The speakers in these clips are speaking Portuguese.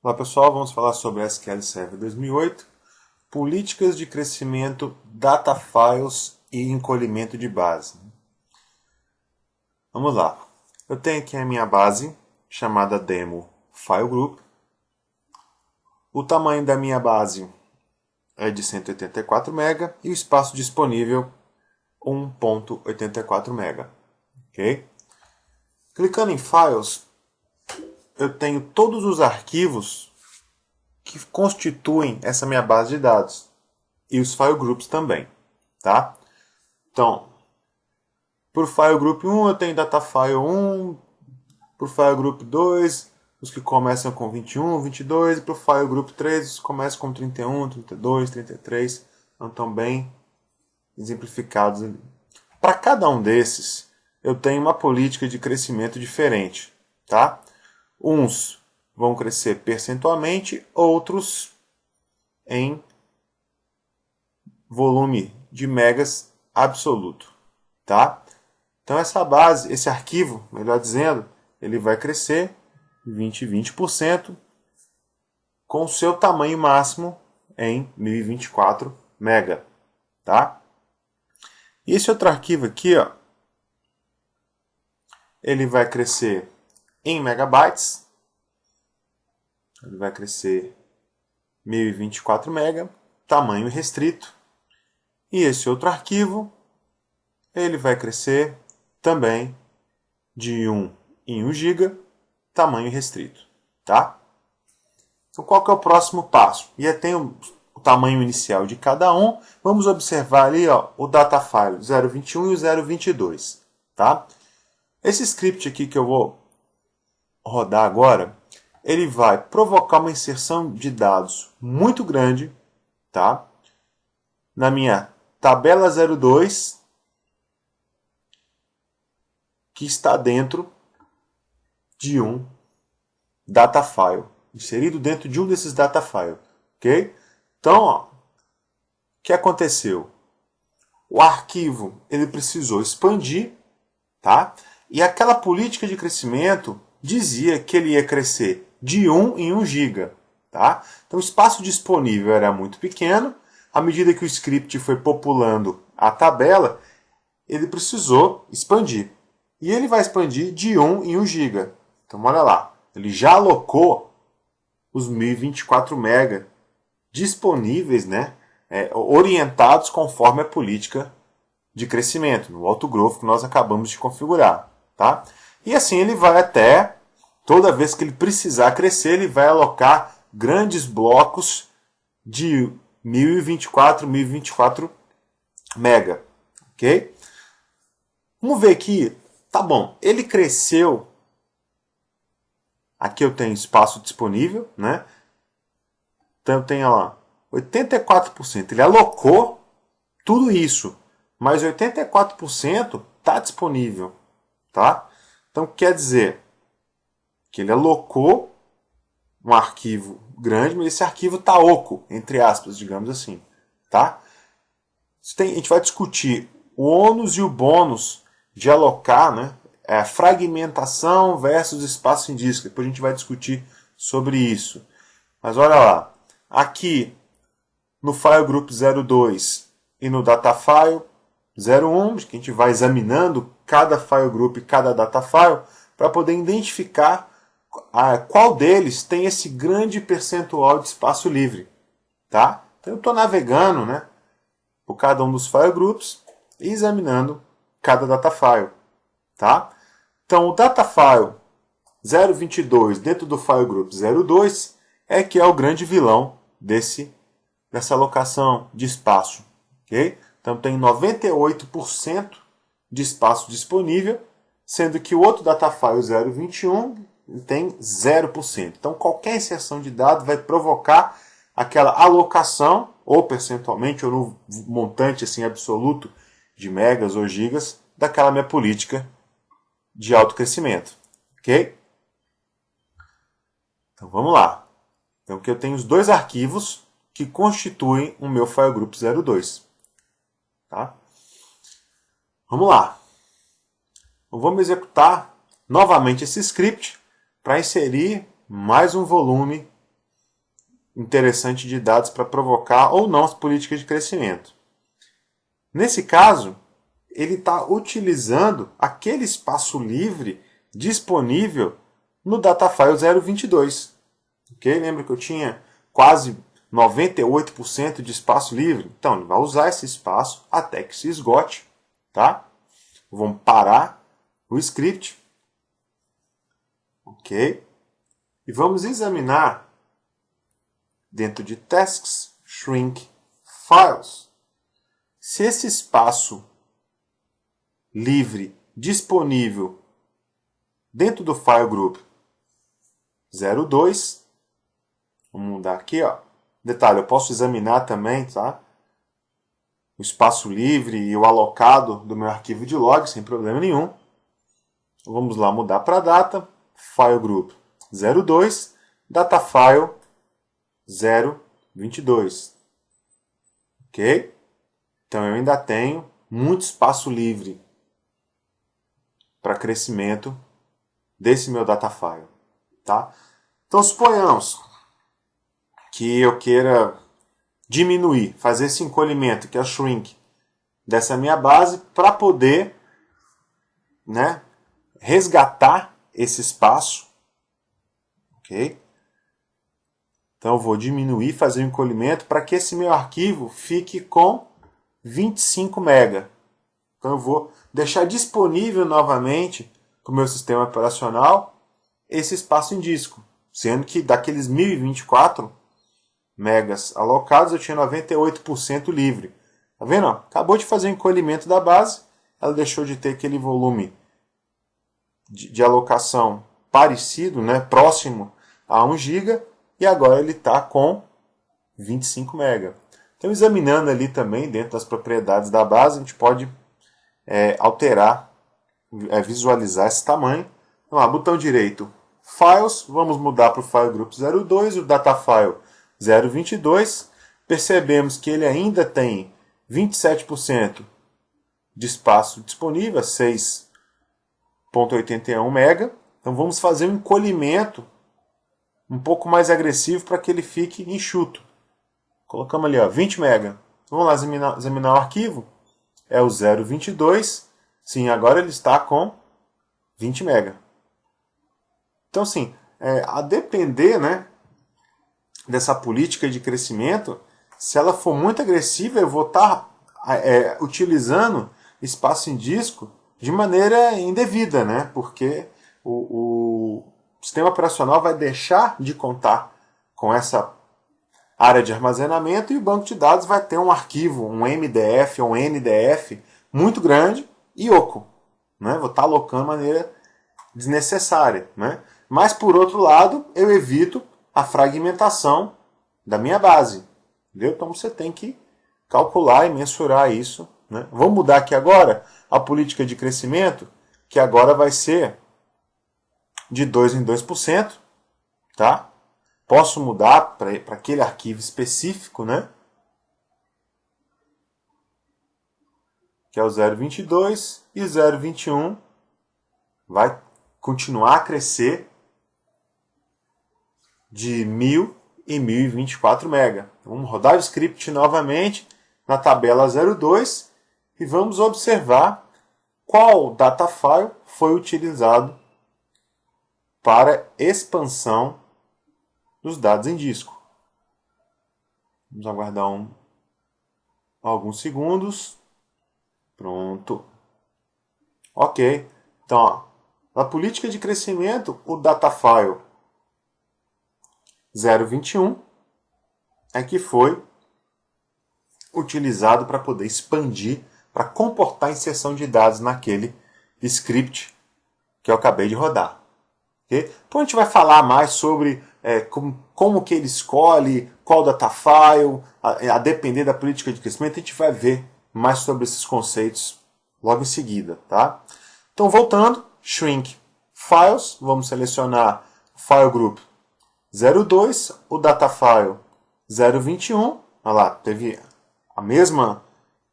Olá pessoal, vamos falar sobre SQL Server 2008, políticas de crescimento, data files e encolhimento de base. Vamos lá. Eu tenho aqui a minha base, chamada demo file group. O tamanho da minha base é de 184 MB e o espaço disponível 1.84 MB. Ok? Clicando em Files, eu tenho todos os arquivos que constituem essa minha base de dados e os file groups também, tá? Então, por file group 1 eu tenho data file 1, por file group 2 os que começam com 21, 22 e por file group 3 os que começam com 31, 32, 33, então estão bem exemplificados ali. Para cada um desses eu tenho uma política de crescimento diferente, tá? Uns vão crescer percentualmente, outros em volume de megas absoluto, tá? Então essa base, esse arquivo, melhor dizendo, ele vai crescer 20% com o seu tamanho máximo em 1024 mega, tá? E esse outro arquivo aqui, ó, ele vai crescer em megabytes. Ele vai crescer 1024 mega, tamanho restrito. E esse outro arquivo, ele vai crescer também de 1 em 1 GB, tamanho restrito, tá? Então qual que é o próximo passo? E aí tem o tamanho inicial de cada um. Vamos observar ali, ó, o data file 021 e o 022, tá? Esse script aqui que eu vou rodar agora, ele vai provocar uma inserção de dados muito grande, tá? Na minha tabela 02, que está dentro de um data file, inserido dentro de um desses data files, ok? Então, ó, o que aconteceu? O arquivo ele precisou expandir, tá? E aquela política de crescimento dizia que ele ia crescer de 1 em 1 GB, tá? Então o espaço disponível era muito pequeno. À medida que o script foi populando a tabela, ele precisou expandir. E ele vai expandir de 1 em 1 GB. Então olha lá, ele já alocou os 1024 MB disponíveis, né, orientados conforme a política de crescimento, no autogrowth que nós acabamos de configurar, tá? E assim ele vai até, toda vez que ele precisar crescer, ele vai alocar grandes blocos de 1024 mega, ok? Vamos ver aqui, tá bom, ele cresceu, aqui eu tenho espaço disponível, né? Então eu tenho lá 84%, ele alocou tudo isso, mas 84% está disponível, tá? Então quer dizer que ele alocou um arquivo grande, mas esse arquivo está oco, entre aspas, digamos assim, tá? A gente vai discutir o ônus e o bônus de alocar, né? Fragmentação versus espaço em disco. Depois a gente vai discutir sobre isso. Mas olha lá, aqui no file group 02 e no data file 01, que a gente vai examinando cada file group e cada data file para poder identificar qual deles tem esse grande percentual de espaço livre, tá? Então eu estou navegando, né, por cada um dos file groups e examinando cada data file, tá? Então o data file 022 dentro do file group 02 é que é o grande vilão dessa alocação de espaço, ok? Então tem 98% de espaço disponível, sendo que o outro data file 021 tem 0%. Então qualquer inserção de dado vai provocar aquela alocação, ou percentualmente, ou no montante assim, absoluto de megas ou gigas, daquela minha política de alto crescimento. Ok? Então vamos lá. Então aqui eu tenho os dois arquivos que constituem o meu file group 02. Tá? Vamos lá. Então, vamos executar novamente esse script para inserir mais um volume interessante de dados para provocar ou não as políticas de crescimento. Nesse caso, ele está utilizando aquele espaço livre disponível no Datafile 022. Okay? Lembra que eu tinha quase 98% de espaço livre? Então, ele vai usar esse espaço até que se esgote. Tá? Vamos parar o script. Ok? E vamos examinar dentro de Tasks, Shrink, Files, se esse espaço livre disponível dentro do File Group 02, vamos mudar aqui, ó. Detalhe, eu posso examinar também, tá? O espaço livre e o alocado do meu arquivo de log, sem problema nenhum. Vamos lá mudar para data, File Group 02, Datafile 022. Ok? Então eu ainda tenho muito espaço livre para crescimento desse meu Datafile. Tá? Então suponhamos que eu queira diminuir, fazer esse encolhimento, que é o shrink, dessa minha base para poder, né, resgatar esse espaço. Ok? Então eu vou diminuir, fazer um encolhimento para que esse meu arquivo fique com 25 MB. Então eu vou deixar disponível novamente para o meu sistema operacional esse espaço em disco, sendo que daqueles 1024 megas alocados eu tinha 98% livre. Tá vendo? Acabou de fazer o encolhimento da base, ela deixou de ter aquele volume de alocação parecido, né, próximo a 1 GB, e agora ele está com 25 MB. Então, examinando ali também, dentro das propriedades da base, a gente pode alterar, visualizar esse tamanho. Então, lá, botão direito, Files, vamos mudar para o File Group 02, o Datafile 022. Percebemos que ele ainda tem 27% de espaço disponível, 6,81 MB. Então, vamos fazer um encolhimento um pouco mais agressivo para que ele fique enxuto. Colocamos ali, ó, 20 MB. Vamos lá examinar o arquivo. É o 022. Sim, agora ele está com 20 MB. Então, sim, a depender, né, dessa política de crescimento, se ela for muito agressiva, eu vou estar utilizando espaço em disco de maneira indevida, né, porque o sistema operacional vai deixar de contar com essa área de armazenamento e o banco de dados vai ter um arquivo, um MDF ou um NDF muito grande e oco. Né? Vou estar alocando de maneira desnecessária. Né? Mas, por outro lado, eu evito a fragmentação da minha base. Entendeu? Então você tem que calcular e mensurar isso. Né? Vamos mudar aqui agora a política de crescimento, que agora vai ser de 2 em 2%. Tá? Posso mudar para aquele arquivo específico, né? Que é o 022 e 021 vai continuar a crescer de 1000 e 1024 MB. Vamos rodar o script novamente na tabela 02 e vamos observar qual datafile foi utilizado para expansão dos dados em disco. Vamos aguardar alguns segundos. Pronto. Ok. Então, ó, na política de crescimento, o datafile 021 é que foi utilizado para poder expandir, para comportar a inserção de dados naquele script que eu acabei de rodar. Okay? Então a gente vai falar mais sobre como que ele escolhe, qual datafile, a depender da política de crescimento, a gente vai ver mais sobre esses conceitos logo em seguida. Tá? Então voltando, Shrink Files, vamos selecionar o File Group 02, o Datafile 021, olha lá, teve a mesma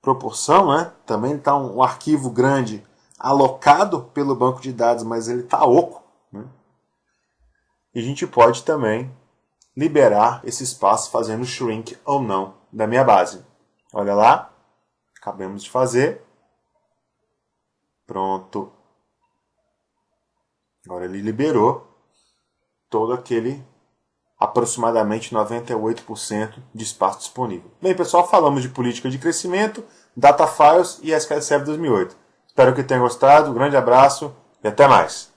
proporção, né? Também está um arquivo grande alocado pelo banco de dados, mas ele está oco. Né? E a gente pode também liberar esse espaço fazendo shrink ou não da minha base. Olha lá, acabamos de fazer. Pronto. Agora ele liberou todo aquele aproximadamente 98% de espaço disponível. Bem, pessoal, falamos de política de crescimento, data files e SQL Server 2008. Espero que tenham gostado, um grande abraço e até mais.